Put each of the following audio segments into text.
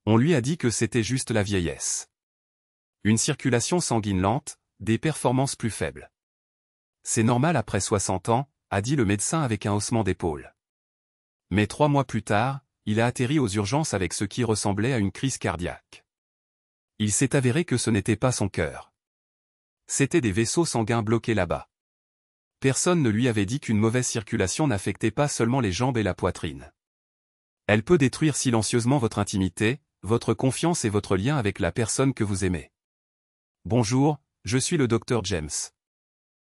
On lui a dit que c'était juste la vieillesse. Une circulation sanguine lente, des performances plus faibles. C'est normal après 60 ans, a dit le médecin avec un haussement d'épaule. Mais 3 mois plus tard, il a atterri aux urgences avec ce qui ressemblait à une crise cardiaque. Il s'est avéré que ce n'était pas son cœur. C'étaient des vaisseaux sanguins bloqués là-bas. Personne ne lui avait dit qu'une mauvaise circulation n'affectait pas seulement les jambes et la poitrine. Elle peut détruire silencieusement votre intimité, votre confiance et votre lien avec la personne que vous aimez. Bonjour, je suis le Dr James.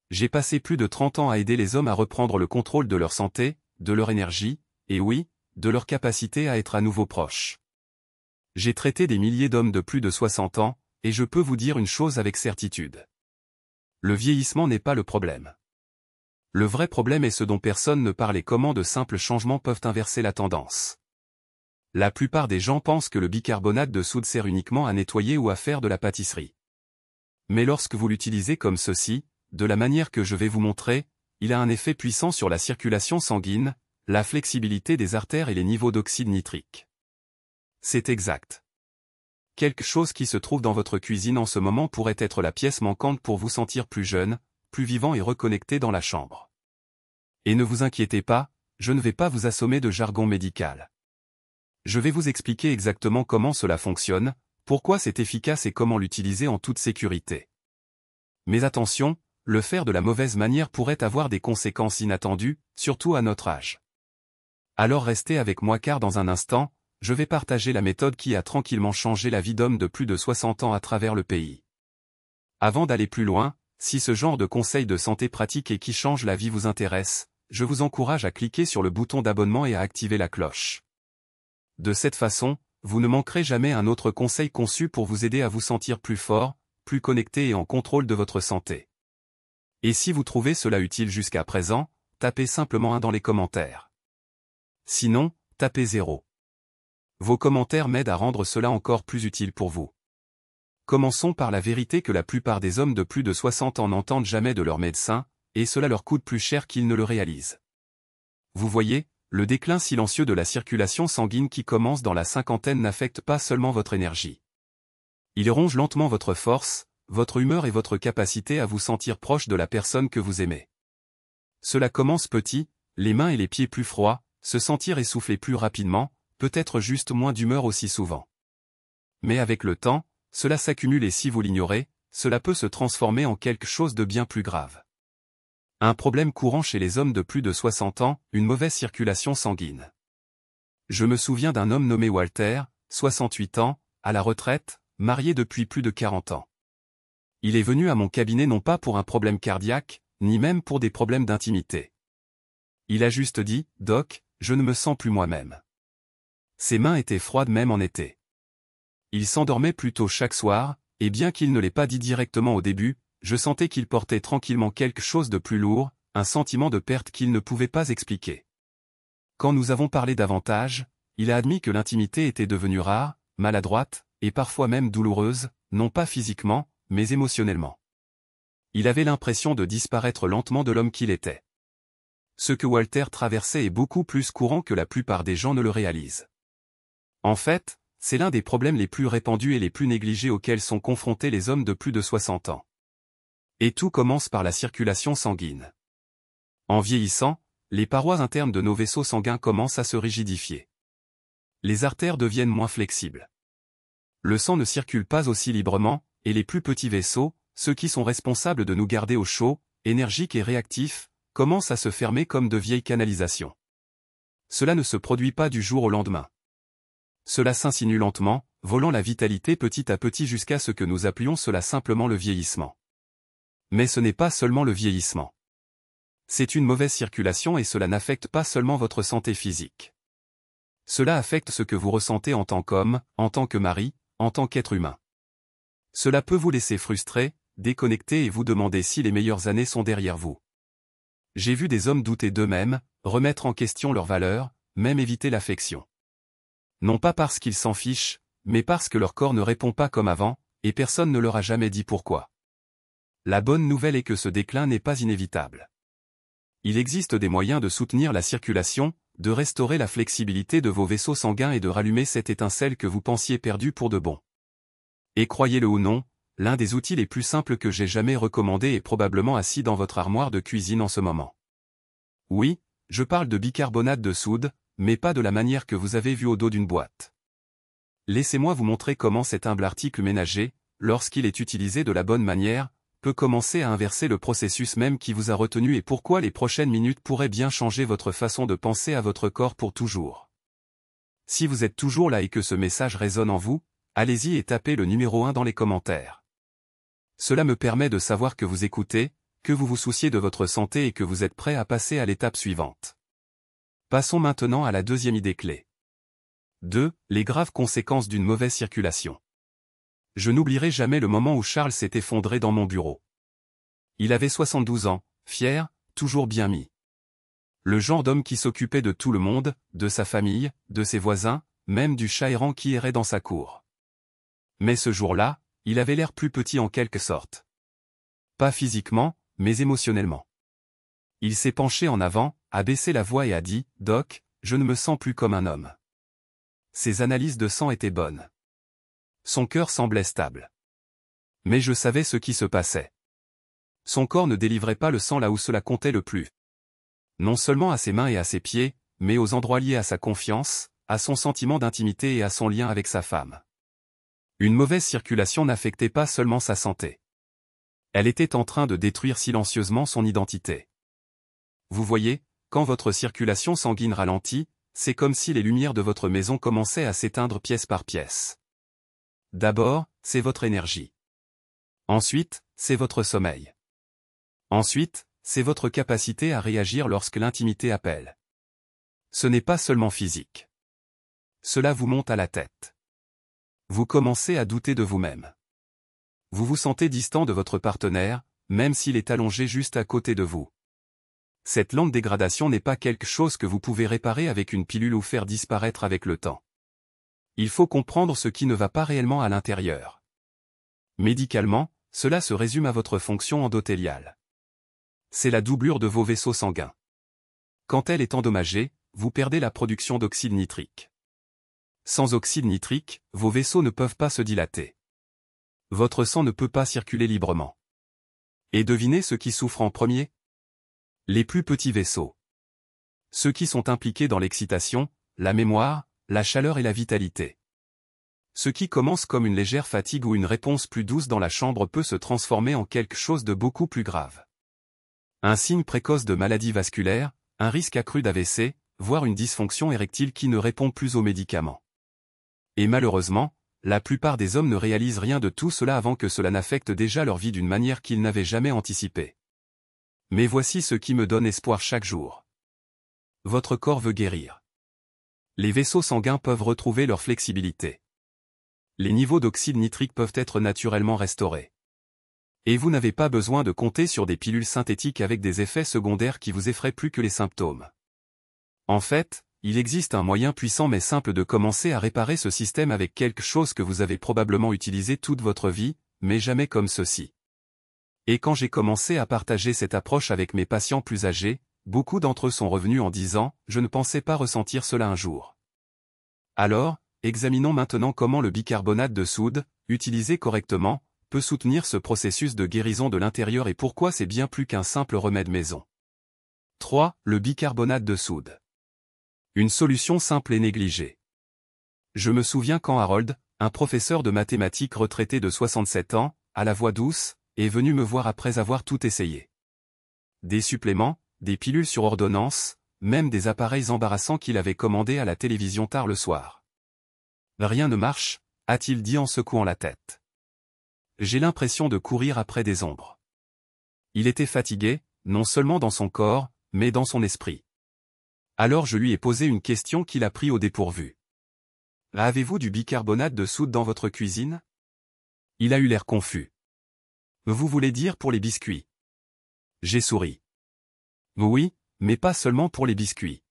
J'ai passé plus de 30 ans à aider les hommes à reprendre le contrôle de leur santé, de leur énergie, et oui, de leur capacité à être à nouveau proches. J'ai traité des milliers d'hommes de plus de 60 ans, et je peux vous dire une chose avec certitude. Le vieillissement n'est pas le problème. Le vrai problème est ce dont personne ne parle et comment de simples changements peuvent inverser la tendance. La plupart des gens pensent que le bicarbonate de soude sert uniquement à nettoyer ou à faire de la pâtisserie. Mais lorsque vous l'utilisez comme ceci, de la manière que je vais vous montrer, il a un effet puissant sur la circulation sanguine, la flexibilité des artères et les niveaux d'oxyde nitrique. C'est exact. Quelque chose qui se trouve dans votre cuisine en ce moment pourrait être la pièce manquante pour vous sentir plus jeune, plus vivant et reconnecté dans la chambre. Et ne vous inquiétez pas, je ne vais pas vous assommer de jargon médical. Je vais vous expliquer exactement comment cela fonctionne, pourquoi c'est efficace et comment l'utiliser en toute sécurité. Mais attention, le faire de la mauvaise manière pourrait avoir des conséquences inattendues, surtout à notre âge. Alors restez avec moi car dans un instant, je vais partager la méthode qui a tranquillement changé la vie d'hommes de plus de 60 ans à travers le pays. Avant d'aller plus loin, si ce genre de conseils de santé pratique et qui change la vie vous intéresse, je vous encourage à cliquer sur le bouton d'abonnement et à activer la cloche. De cette façon, vous ne manquerez jamais un autre conseil conçu pour vous aider à vous sentir plus fort, plus connecté et en contrôle de votre santé. Et si vous trouvez cela utile jusqu'à présent, tapez simplement 1 dans les commentaires. Sinon, tapez 0. Vos commentaires m'aident à rendre cela encore plus utile pour vous. Commençons par la vérité que la plupart des hommes de plus de 60 ans n'entendent jamais de leur médecin, et cela leur coûte plus cher qu'ils ne le réalisent. Vous voyez, le déclin silencieux de la circulation sanguine qui commence dans la cinquantaine n'affecte pas seulement votre énergie. Il ronge lentement votre force, votre humeur et votre capacité à vous sentir proche de la personne que vous aimez. Cela commence petit, les mains et les pieds plus froids, se sentir essoufflé plus rapidement, peut-être juste moins d'humeur aussi souvent. Mais avec le temps, cela s'accumule et si vous l'ignorez, cela peut se transformer en quelque chose de bien plus grave. Un problème courant chez les hommes de plus de 60 ans, une mauvaise circulation sanguine. Je me souviens d'un homme nommé Walter, 68 ans, à la retraite, marié depuis plus de 40 ans. Il est venu à mon cabinet non pas pour un problème cardiaque, ni même pour des problèmes d'intimité. Il a juste dit, « Doc, je ne me sens plus moi-même. » Ses mains étaient froides même en été. Il s'endormait plus tôt chaque soir, et bien qu'il ne l'ait pas dit directement au début, je sentais qu'il portait tranquillement quelque chose de plus lourd, un sentiment de perte qu'il ne pouvait pas expliquer. Quand nous avons parlé davantage, il a admis que l'intimité était devenue rare, maladroite, et parfois même douloureuse, non pas physiquement, mais émotionnellement. Il avait l'impression de disparaître lentement de l'homme qu'il était. Ce que Walter traversait est beaucoup plus courant que la plupart des gens ne le réalisent. En fait, c'est l'un des problèmes les plus répandus et les plus négligés auxquels sont confrontés les hommes de plus de 60 ans. Et tout commence par la circulation sanguine. En vieillissant, les parois internes de nos vaisseaux sanguins commencent à se rigidifier. Les artères deviennent moins flexibles. Le sang ne circule pas aussi librement, et les plus petits vaisseaux, ceux qui sont responsables de nous garder au chaud, énergiques et réactifs, commencent à se fermer comme de vieilles canalisations. Cela ne se produit pas du jour au lendemain. Cela s'insinue lentement, volant la vitalité petit à petit jusqu'à ce que nous appelions cela simplement le vieillissement. Mais ce n'est pas seulement le vieillissement. C'est une mauvaise circulation et cela n'affecte pas seulement votre santé physique. Cela affecte ce que vous ressentez en tant qu'homme, en tant que mari, en tant qu'être humain. Cela peut vous laisser frustré, déconnecté et vous demander si les meilleures années sont derrière vous. J'ai vu des hommes douter d'eux-mêmes, remettre en question leurs valeurs, même éviter l'affection. Non pas parce qu'ils s'en fichent, mais parce que leur corps ne répond pas comme avant, et personne ne leur a jamais dit pourquoi. La bonne nouvelle est que ce déclin n'est pas inévitable. Il existe des moyens de soutenir la circulation, de restaurer la flexibilité de vos vaisseaux sanguins et de rallumer cette étincelle que vous pensiez perdue pour de bon. Et croyez-le ou non, l'un des outils les plus simples que j'ai jamais recommandé est probablement assis dans votre armoire de cuisine en ce moment. Oui, je parle de bicarbonate de soude, mais pas de la manière que vous avez vue au dos d'une boîte. Laissez-moi vous montrer comment cet humble article ménager, lorsqu'il est utilisé de la bonne manière, peut commencer à inverser le processus même qui vous a retenu et pourquoi les prochaines minutes pourraient bien changer votre façon de penser à votre corps pour toujours. Si vous êtes toujours là et que ce message résonne en vous, allez-y et tapez le numéro 1 dans les commentaires. Cela me permet de savoir que vous écoutez, que vous vous souciez de votre santé et que vous êtes prêt à passer à l'étape suivante. Passons maintenant à la deuxième idée clé. 2. Les graves conséquences d'une mauvaise circulation. Je n'oublierai jamais le moment où Charles s'est effondré dans mon bureau. Il avait 72 ans, fier, toujours bien mis. Le genre d'homme qui s'occupait de tout le monde, de sa famille, de ses voisins, même du chat errant qui errait dans sa cour. Mais ce jour-là, il avait l'air plus petit en quelque sorte. Pas physiquement, mais émotionnellement. Il s'est penché en avant, a baissé la voix et a dit « Doc, je ne me sens plus comme un homme ». Ses analyses de sang étaient bonnes. Son cœur semblait stable. Mais je savais ce qui se passait. Son corps ne délivrait pas le sang là où cela comptait le plus. Non seulement à ses mains et à ses pieds, mais aux endroits liés à sa confiance, à son sentiment d'intimité et à son lien avec sa femme. Une mauvaise circulation n'affectait pas seulement sa santé. Elle était en train de détruire silencieusement son identité. Vous voyez, quand votre circulation sanguine ralentit, c'est comme si les lumières de votre maison commençaient à s'éteindre pièce par pièce. D'abord, c'est votre énergie. Ensuite, c'est votre sommeil. Ensuite, c'est votre capacité à réagir lorsque l'intimité appelle. Ce n'est pas seulement physique. Cela vous monte à la tête. Vous commencez à douter de vous-même. Vous vous sentez distant de votre partenaire, même s'il est allongé juste à côté de vous. Cette lente dégradation n'est pas quelque chose que vous pouvez réparer avec une pilule ou faire disparaître avec le temps. Il faut comprendre ce qui ne va pas réellement à l'intérieur. Médicalement, cela se résume à votre fonction endothéliale. C'est la doublure de vos vaisseaux sanguins. Quand elle est endommagée, vous perdez la production d'oxyde nitrique. Sans oxyde nitrique, vos vaisseaux ne peuvent pas se dilater. Votre sang ne peut pas circuler librement. Et devinez ce qui souffre en premier ? Les plus petits vaisseaux. Ceux qui sont impliqués dans l'excitation, la mémoire, la chaleur et la vitalité. Ce qui commence comme une légère fatigue ou une réponse plus douce dans la chambre peut se transformer en quelque chose de beaucoup plus grave. Un signe précoce de maladie vasculaire, un risque accru d'AVC, voire une dysfonction érectile qui ne répond plus aux médicaments. Et malheureusement, la plupart des hommes ne réalisent rien de tout cela avant que cela n'affecte déjà leur vie d'une manière qu'ils n'avaient jamais anticipée. Mais voici ce qui me donne espoir chaque jour. Votre corps veut guérir. Les vaisseaux sanguins peuvent retrouver leur flexibilité. Les niveaux d'oxyde nitrique peuvent être naturellement restaurés. Et vous n'avez pas besoin de compter sur des pilules synthétiques avec des effets secondaires qui vous effraient plus que les symptômes. En fait, il existe un moyen puissant mais simple de commencer à réparer ce système avec quelque chose que vous avez probablement utilisé toute votre vie, mais jamais comme ceci. Et quand j'ai commencé à partager cette approche avec mes patients plus âgés, beaucoup d'entre eux sont revenus en disant « Je ne pensais pas ressentir cela un jour ». Alors, examinons maintenant comment le bicarbonate de soude, utilisé correctement, peut soutenir ce processus de guérison de l'intérieur et pourquoi c'est bien plus qu'un simple remède maison. 3. Le bicarbonate de soude. Une solution simple et négligée. Je me souviens quand Harold, un professeur de mathématiques retraité de 67 ans, à la voix douce, est venu me voir après avoir tout essayé. Des suppléments, des pilules sur ordonnance, même des appareils embarrassants qu'il avait commandés à la télévision tard le soir. Rien ne marche, a-t-il dit en secouant la tête. J'ai l'impression de courir après des ombres. Il était fatigué, non seulement dans son corps, mais dans son esprit. Alors je lui ai posé une question qui l'a pris au dépourvu. Avez-vous du bicarbonate de soude dans votre cuisine ? Il a eu l'air confus. Vous voulez dire pour les biscuits ? J'ai souri. Oui, mais pas seulement pour les biscuits.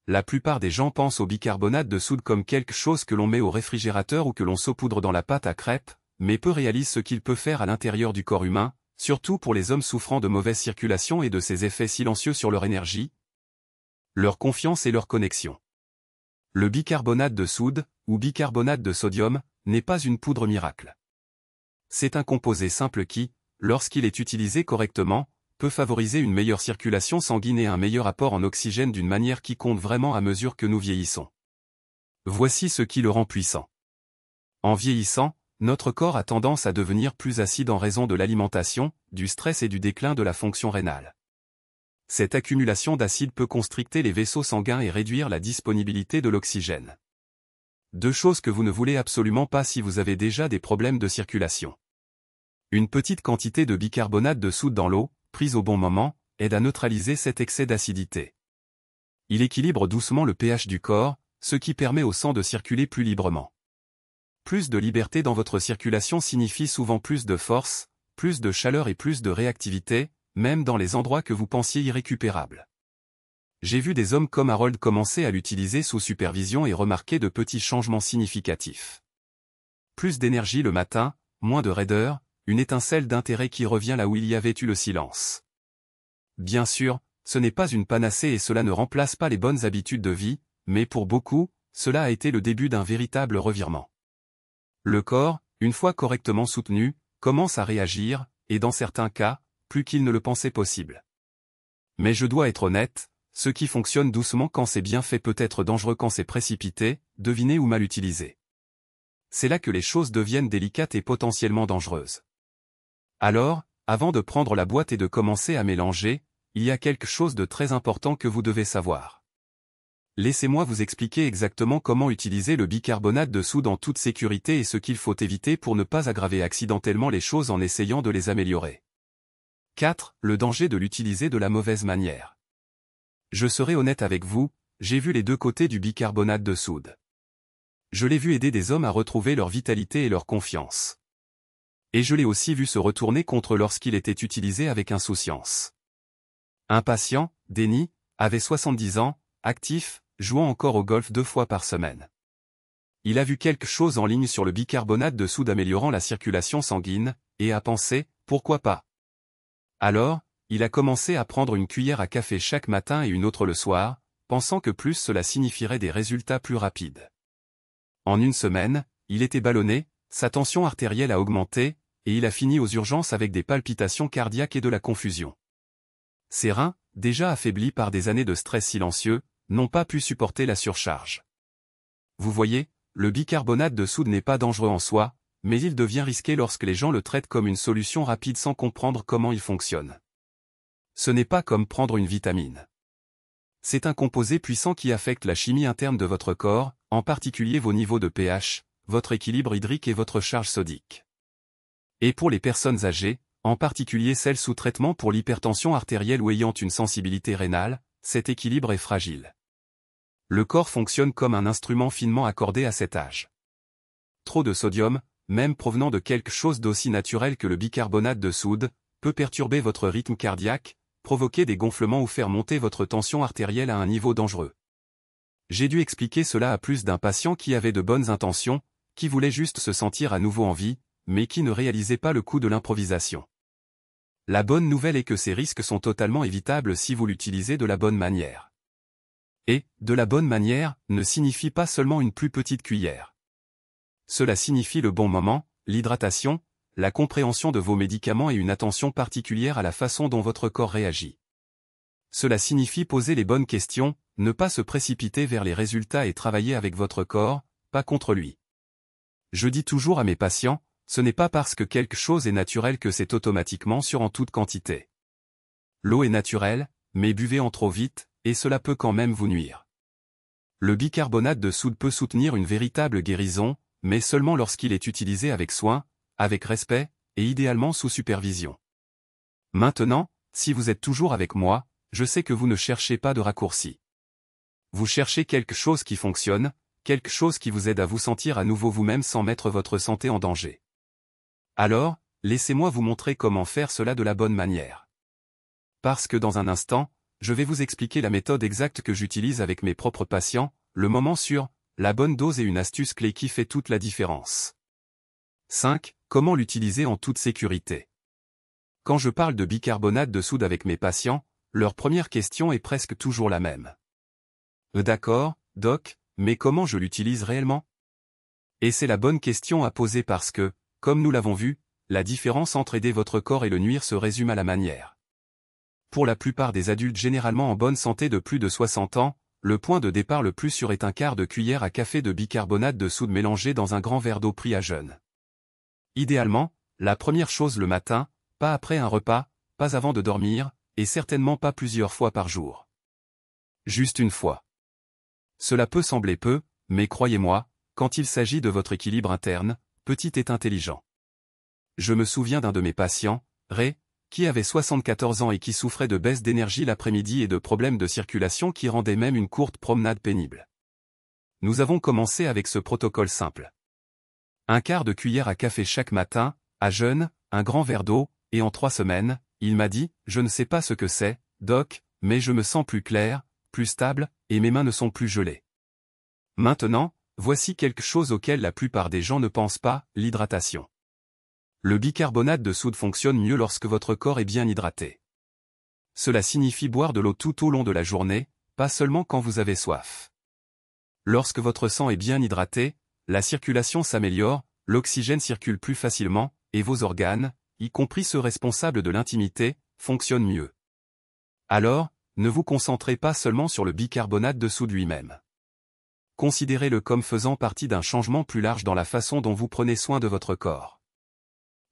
La plupart des gens pensent au bicarbonate de soude comme quelque chose que l'on met au réfrigérateur ou que l'on saupoudre dans la pâte à crêpes, mais peu réalisent ce qu'il peut faire à l'intérieur du corps humain, surtout pour les hommes souffrant de mauvaise circulation et de ses effets silencieux sur leur énergie. Leur confiance et leur connexion. Le bicarbonate de soude, ou bicarbonate de sodium, n'est pas une poudre miracle. C'est un composé simple qui, lorsqu'il est utilisé correctement, peut favoriser une meilleure circulation sanguine et un meilleur apport en oxygène d'une manière qui compte vraiment à mesure que nous vieillissons. Voici ce qui le rend puissant. En vieillissant, notre corps a tendance à devenir plus acide en raison de l'alimentation, du stress et du déclin de la fonction rénale. Cette accumulation d'acide peut constricter les vaisseaux sanguins et réduire la disponibilité de l'oxygène. Deux choses que vous ne voulez absolument pas si vous avez déjà des problèmes de circulation. Une petite quantité de bicarbonate de soude dans l'eau, prise au bon moment, aide à neutraliser cet excès d'acidité. Il équilibre doucement le pH du corps, ce qui permet au sang de circuler plus librement. Plus de liberté dans votre circulation signifie souvent plus de force, plus de chaleur et plus de réactivité, même dans les endroits que vous pensiez irrécupérables. J'ai vu des hommes comme Harold commencer à l'utiliser sous supervision et remarquer de petits changements significatifs. Plus d'énergie le matin, moins de raideur, une étincelle d'intérêt qui revient là où il y avait eu le silence. Bien sûr, ce n'est pas une panacée et cela ne remplace pas les bonnes habitudes de vie, mais pour beaucoup, cela a été le début d'un véritable revirement. Le corps, une fois correctement soutenu, commence à réagir, et dans certains cas, plus qu'il ne le pensait possible. Mais je dois être honnête, ce qui fonctionne doucement quand c'est bien fait peut être dangereux quand c'est précipité, deviné ou mal utilisé. C'est là que les choses deviennent délicates et potentiellement dangereuses. Alors, avant de prendre la boîte et de commencer à mélanger, il y a quelque chose de très important que vous devez savoir. Laissez-moi vous expliquer exactement comment utiliser le bicarbonate de soude en toute sécurité et ce qu'il faut éviter pour ne pas aggraver accidentellement les choses en essayant de les améliorer. 4. Le danger de l'utiliser de la mauvaise manière. Je serai honnête avec vous, j'ai vu les deux côtés du bicarbonate de soude. Je l'ai vu aider des hommes à retrouver leur vitalité et leur confiance. Et je l'ai aussi vu se retourner contre lorsqu'il était utilisé avec insouciance. Un patient, Denny, avait 70 ans, actif, jouant encore au golf 2 fois par semaine. Il a vu quelque chose en ligne sur le bicarbonate de soude améliorant la circulation sanguine, et a pensé, pourquoi pas? Alors, il a commencé à prendre une cuillère à café chaque matin et une autre le soir, pensant que plus cela signifierait des résultats plus rapides. En une semaine, il était ballonné, sa tension artérielle a augmenté, et il a fini aux urgences avec des palpitations cardiaques et de la confusion. Ses reins, déjà affaiblis par des années de stress silencieux, n'ont pas pu supporter la surcharge. Vous voyez, le bicarbonate de soude n'est pas dangereux en soi, mais il devient risqué lorsque les gens le traitent comme une solution rapide sans comprendre comment il fonctionne. Ce n'est pas comme prendre une vitamine. C'est un composé puissant qui affecte la chimie interne de votre corps, en particulier vos niveaux de pH, votre équilibre hydrique et votre charge sodique. Et pour les personnes âgées, en particulier celles sous traitement pour l'hypertension artérielle ou ayant une sensibilité rénale, cet équilibre est fragile. Le corps fonctionne comme un instrument finement accordé à cet âge. Trop de sodium, même provenant de quelque chose d'aussi naturel que le bicarbonate de soude, peut perturber votre rythme cardiaque, provoquer des gonflements ou faire monter votre tension artérielle à un niveau dangereux. J'ai dû expliquer cela à plus d'un patient qui avait de bonnes intentions, qui voulait juste se sentir à nouveau en vie, mais qui ne réalisait pas le coût de l'improvisation. La bonne nouvelle est que ces risques sont totalement évitables si vous l'utilisez de la bonne manière. Et, de la bonne manière, ne signifie pas seulement une plus petite cuillère. Cela signifie le bon moment, l'hydratation, la compréhension de vos médicaments et une attention particulière à la façon dont votre corps réagit. Cela signifie poser les bonnes questions, ne pas se précipiter vers les résultats et travailler avec votre corps, pas contre lui. Je dis toujours à mes patients, ce n'est pas parce que quelque chose est naturel que c'est automatiquement sûr en toute quantité. L'eau est naturelle, mais buvez en trop vite, et cela peut quand même vous nuire. Le bicarbonate de soude peut soutenir une véritable guérison, mais seulement lorsqu'il est utilisé avec soin, avec respect, et idéalement sous supervision. Maintenant, si vous êtes toujours avec moi, je sais que vous ne cherchez pas de raccourci. Vous cherchez quelque chose qui fonctionne, quelque chose qui vous aide à vous sentir à nouveau vous-même sans mettre votre santé en danger. Alors, laissez-moi vous montrer comment faire cela de la bonne manière. Parce que dans un instant, je vais vous expliquer la méthode exacte que j'utilise avec mes propres patients, le moment sûr, la bonne dose et une astuce clé qui fait toute la différence. 5. Comment l'utiliser en toute sécurité. Quand je parle de bicarbonate de soude avec mes patients, leur première question est presque toujours la même. D'accord, doc, mais comment je l'utilise réellement? Et c'est la bonne question à poser parce que, comme nous l'avons vu, la différence entre aider votre corps et le nuire se résume à la manière. Pour la plupart des adultes généralement en bonne santé de plus de 60 ans, le point de départ le plus sûr est un quart de cuillère à café de bicarbonate de soude mélangé dans un grand verre d'eau pris à jeun. Idéalement, la première chose le matin, pas après un repas, pas avant de dormir, et certainement pas plusieurs fois par jour. Juste une fois. Cela peut sembler peu, mais croyez-moi, quand il s'agit de votre équilibre interne, petit est intelligent. Je me souviens d'un de mes patients, Ray, qui avait 74 ans et qui souffrait de baisse d'énergie l'après-midi et de problèmes de circulation qui rendaient même une courte promenade pénible. Nous avons commencé avec ce protocole simple. Un quart de cuillère à café chaque matin, à jeun, un grand verre d'eau, et en 3 semaines, il m'a dit, je ne sais pas ce que c'est, doc, mais je me sens plus clair, plus stable, et mes mains ne sont plus gelées. Maintenant, voici quelque chose auquel la plupart des gens ne pensent pas, l'hydratation. Le bicarbonate de soude fonctionne mieux lorsque votre corps est bien hydraté. Cela signifie boire de l'eau tout au long de la journée, pas seulement quand vous avez soif. Lorsque votre sang est bien hydraté, la circulation s'améliore, l'oxygène circule plus facilement, et vos organes, y compris ceux responsables de l'intimité, fonctionnent mieux. Alors, ne vous concentrez pas seulement sur le bicarbonate de soude lui-même. Considérez-le comme faisant partie d'un changement plus large dans la façon dont vous prenez soin de votre corps.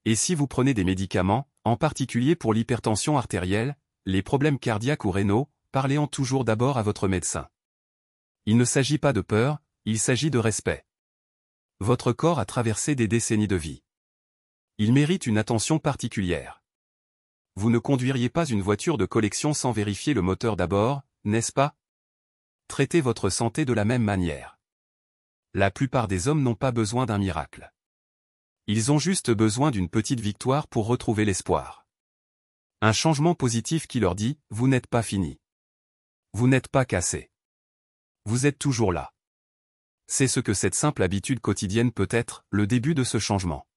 Et si vous prenez des médicaments, en particulier pour l'hypertension artérielle, les problèmes cardiaques ou rénaux, parlez-en toujours d'abord à votre médecin. Il ne s'agit pas de peur, il s'agit de respect. Votre corps a traversé des décennies de vie. Il mérite une attention particulière. Vous ne conduiriez pas une voiture de collection sans vérifier le moteur d'abord, n'est-ce pas? Traitez votre santé de la même manière. La plupart des hommes n'ont pas besoin d'un miracle. Ils ont juste besoin d'une petite victoire pour retrouver l'espoir. Un changement positif qui leur dit, vous n'êtes pas fini. Vous n'êtes pas cassé. Vous êtes toujours là. C'est ce que cette simple habitude quotidienne peut être, le début de ce changement.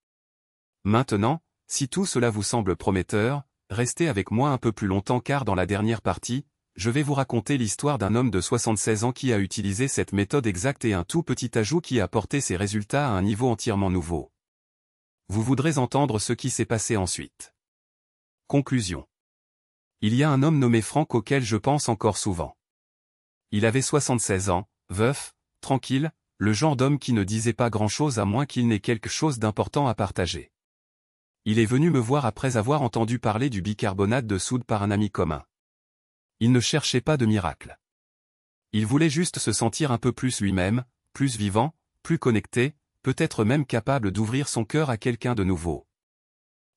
Maintenant, si tout cela vous semble prometteur, restez avec moi un peu plus longtemps car dans la dernière partie, je vais vous raconter l'histoire d'un homme de 76 ans qui a utilisé cette méthode exacte et un tout petit ajout qui a porté ses résultats à un niveau entièrement nouveau. Vous voudrez entendre ce qui s'est passé ensuite. Conclusion. Il y a un homme nommé Frank auquel je pense encore souvent. Il avait 76 ans, veuf, tranquille, le genre d'homme qui ne disait pas grand-chose à moins qu'il n'ait quelque chose d'important à partager. Il est venu me voir après avoir entendu parler du bicarbonate de soude par un ami commun. Il ne cherchait pas de miracle. Il voulait juste se sentir un peu plus lui-même, plus vivant, plus connecté, peut-être même capable d'ouvrir son cœur à quelqu'un de nouveau.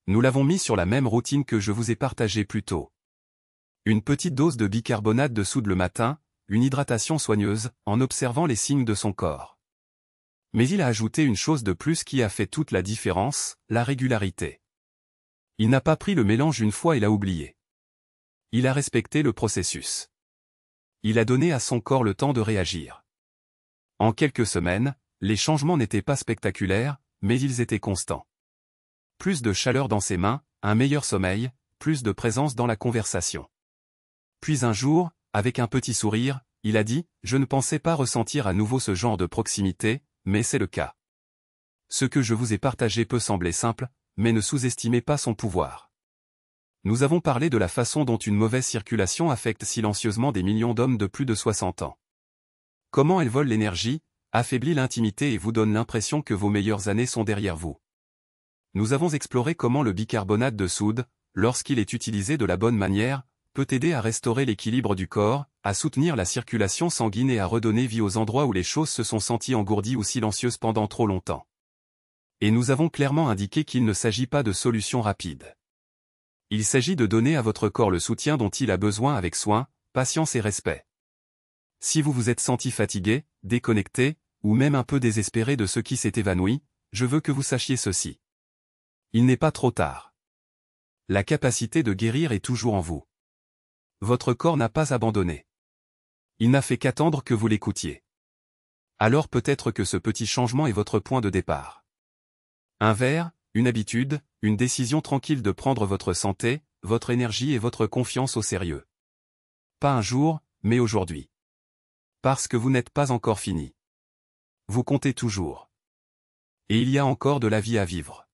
Nous l'avons mis sur la même routine que je vous ai partagée plus tôt. Une petite dose de bicarbonate de soude le matin, une hydratation soigneuse, en observant les signes de son corps. Mais il a ajouté une chose de plus qui a fait toute la différence, la régularité. Il n'a pas pris le mélange une fois et l'a oublié. Il a respecté le processus. Il a donné à son corps le temps de réagir. En quelques semaines, les changements n'étaient pas spectaculaires, mais ils étaient constants. Plus de chaleur dans ses mains, un meilleur sommeil, plus de présence dans la conversation. Puis un jour, avec un petit sourire, il a dit « Je ne pensais pas ressentir à nouveau ce genre de proximité, mais c'est le cas. » Ce que je vous ai partagé peut sembler simple, mais ne sous-estimez pas son pouvoir. Nous avons parlé de la façon dont une mauvaise circulation affecte silencieusement des millions d'hommes de plus de 60 ans. Comment elle vole l'énergie, affaiblit l'intimité et vous donne l'impression que vos meilleures années sont derrière vous. Nous avons exploré comment le bicarbonate de soude, lorsqu'il est utilisé de la bonne manière, peut aider à restaurer l'équilibre du corps, à soutenir la circulation sanguine et à redonner vie aux endroits où les choses se sont senties engourdies ou silencieuses pendant trop longtemps. Et nous avons clairement indiqué qu'il ne s'agit pas de solutions rapides. Il s'agit de donner à votre corps le soutien dont il a besoin avec soin, patience et respect. Si vous vous êtes senti fatigué, déconnecté, ou même un peu désespéré de ce qui s'est évanoui, je veux que vous sachiez ceci. Il n'est pas trop tard. La capacité de guérir est toujours en vous. Votre corps n'a pas abandonné. Il n'a fait qu'attendre que vous l'écoutiez. Alors peut-être que ce petit changement est votre point de départ. Un verre, une habitude, une décision tranquille de prendre votre santé, votre énergie et votre confiance au sérieux. Pas un jour, mais aujourd'hui. Parce que vous n'êtes pas encore fini. Vous comptez toujours. Et il y a encore de la vie à vivre.